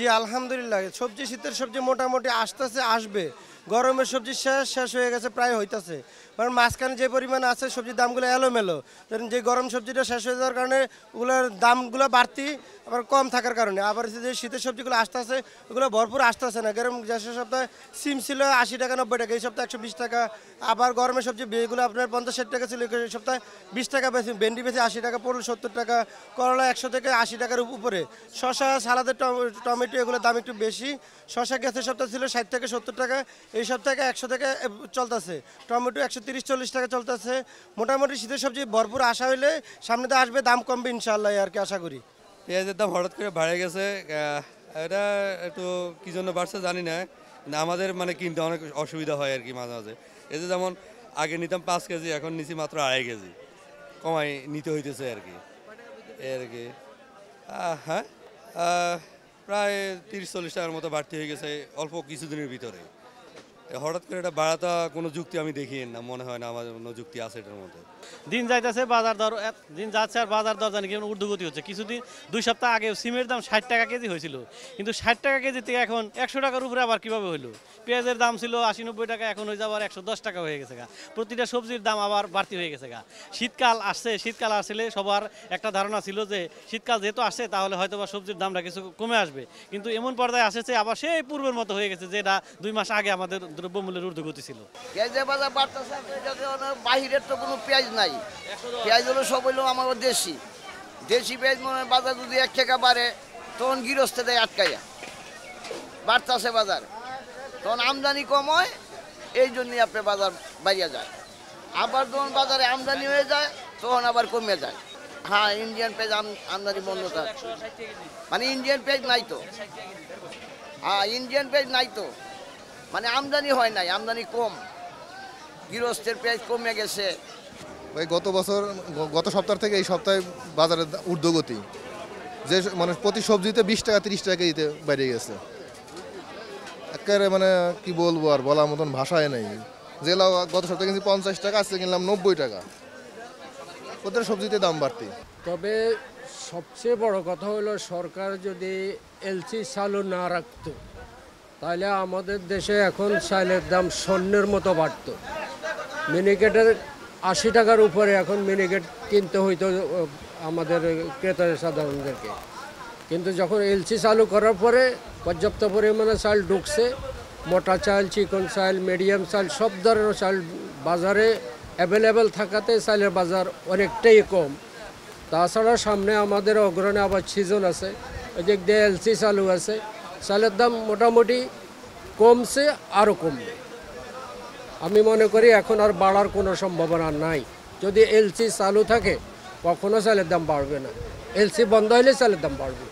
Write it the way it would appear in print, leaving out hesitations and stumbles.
জি আলহামদুলিল্লাহ, সবজি শীতের সবজি মোটামুটি আসতেছে, আসবে। গরমের সবজি শেষ হয়ে গেছে, প্রায় হইতাছে। কারণ মাঝখানে যে পরিমাণ আছে সবজির দামগুলো এলোমেলো, কারণ যে গরম সবজিটা শেষ হয়ে যাওয়ার কারণে ওগুলোর দামগুলো বাড়তি, আবার কম থাকার কারণে। আবার যে শীতের সবজিগুলো আসতেছে ওগুলো ভরপুর আসতেছে না। গরম শেষের সপ্তাহে সিম ছিল 80 টাকা 90 টাকা, এই সপ্তাহে 120 টাকা। আবার গরমের সবজি এগুলো আপনার 50-60 টাকা ছিল, এই সপ্তাহে 20 টাকা বেশি। ভেন্ডি বেশি 80 টাকা, পটল 70 টাকা, করলা 100 থেকে 80 টাকার উপরে। শশা, সালাদের টমেটো এগুলোর দাম একটু বেশি। শশা গেছে সপ্তাহ ছিল 60 থেকে 70 টাকা, এই সপ্তাহে 100 থেকে চলতেছে। টমেটো 130-40 টাকা চলতেছে। মোটামুটি শীতের সবজি ভরপুর আশা হইলে সামনেতে আসবে, দাম কমবে ইনশাআল্লাহ আর কি আশা করি। পেঁয়াজের দাম হঠাৎ করে বেড়ে গেছে, এটা একটু কী জন্য বাড়ছে জানি না। আমাদের মানে কিনতে অনেক অসুবিধা হয় আর কি মাঝে মাঝে। এই যে যেমন আগে নিতাম 5 কেজি, এখন নিচ্ছি মাত্র 2.5 কেজি, কমাই নিতে হইতেছে আর কি। আর কি হ্যাঁ, প্রায় 30-40 টাকার মতো বাড়তি হয়ে গেছে অল্প কিছুদিনের ভিতরে। হঠাৎ করে এটা বাড়াটা কোনো যুক্তি আমি দেখি না, মনে হয় না আমার কোনো যুক্তি আছে এটার মধ্যে। দিন যাইতেছে, বাজার দর দিন যাচ্ছে, আর বাজার দর জানি কেমন ঊর্ধ্বগতি হচ্ছে। কিছুদিন 2 সপ্তাহ আগে সিমের দাম 60 টাকা কেজি হয়েছিল, কিন্তু 60 টাকা কেজি থেকে এখন 100 টাকার উপরে আবার কিভাবে হইলো? পেঁয়াজের দাম ছিল 80-90 টাকা, এখন হয়ে যাবার 110 টাকা হয়ে গেছে গা। প্রতিটা সবজির দাম আবার বাড়তি হয়ে গেছে গা। শীতকাল আসছে, শীতকাল আসলে সবার একটা ধারণা ছিল যে শীতকাল যেহেতু আসছে তাহলে হয়তো বা সবজির দামটা কিছু কমে আসবে, কিন্তু এমন পর্যায়ে আসছে আবার সেই পূর্বের মতো হয়ে গেছে, যেটা 2 মাস আগে আমাদের দ্রব্যমূল্যের ঊর্ধ্বগতি ছিল। পেঁয়াজের বাজার বাড়তেছে, বাহিরের তো কোনো পেঁয়াজ নাই। পেঁয়াজ হলো সব হইলো আমাদের দেশি পেঁয়াজ। মনে বাজার যদি 1 টাকা বাড়ে তখন গৃহস্থে দেয় আটকাইয়া, বাড়তেছে বাজার, তখন আমদানি কম হয়, এই জন্যই আপনার বাজার বাড়িয়া যায়। আবার যখন বাজারে আমদানি হয়ে যায় তখন আবার কমে যায়। হ্যাঁ, ইন্ডিয়ান পেঁয়াজ আমদানি বন্ধ থাকে, মানে ইন্ডিয়ান পেঁয়াজ নাই তো। হ্যাঁ, ইন্ডিয়ান পেঁয়াজ নাই তো, মানে আমদানি হয় নাই, আমদানি কম, গৃহস্থের পেঁয়াজ কমে গেছে। ভাই গত সপ্তাহ থেকে এই সপ্তাহে বাজারের ঊর্ধ্বগতি, যে মানে প্রতি সবজিতে 20 টাকা 30 টাকা দিতে বেড়ে গেছে। একেবারে মানে কি বলবো, আর বলার মতন ভাষায় নেই। যে লাউ গত সপ্তাহে কিনছি 50 টাকা, আজকে কিনলাম 90 টাকা। প্রত্যেক সবজিতে দাম বাড়তি। তবে সবচেয়ে বড় কথা হলো সরকার যদি এলসি চালু না রাখতো তাহলে আমাদের দেশে এখন চালের দাম স্বর্ণের মতো বাড়ত। মিনিকেটের 80 টাকার উপরে এখন মিনিকেট কিনতে হইতো আমাদের ক্রেতা সাধারণদেরকে। কিন্তু যখন এলসি চালু করার পরে পর্যাপ্ত পরিমাণে চাল ঢুকছে, মোটা চাল, চিকন চাল, মিডিয়াম চাল, সব ধরনের চাল বাজারে অ্যাভেলেবেল থাকাতে চালের বাজার অনেকটাই কম। তাছাড়া সামনে আমাদের অগ্রণী আবার সিজন আছে, ওই দিক দিয়ে এলসি চালু আছে, চালের দাম মোটামুটি কমছে, আরও কমবে। আমি মনে করি এখন আর বাড়ার কোনো সম্ভাবনা নাই। যদি এলসি চালু থাকে কখনো চালের দাম বাড়বে না, এলসি বন্ধ হলে চালের দাম বাড়বে।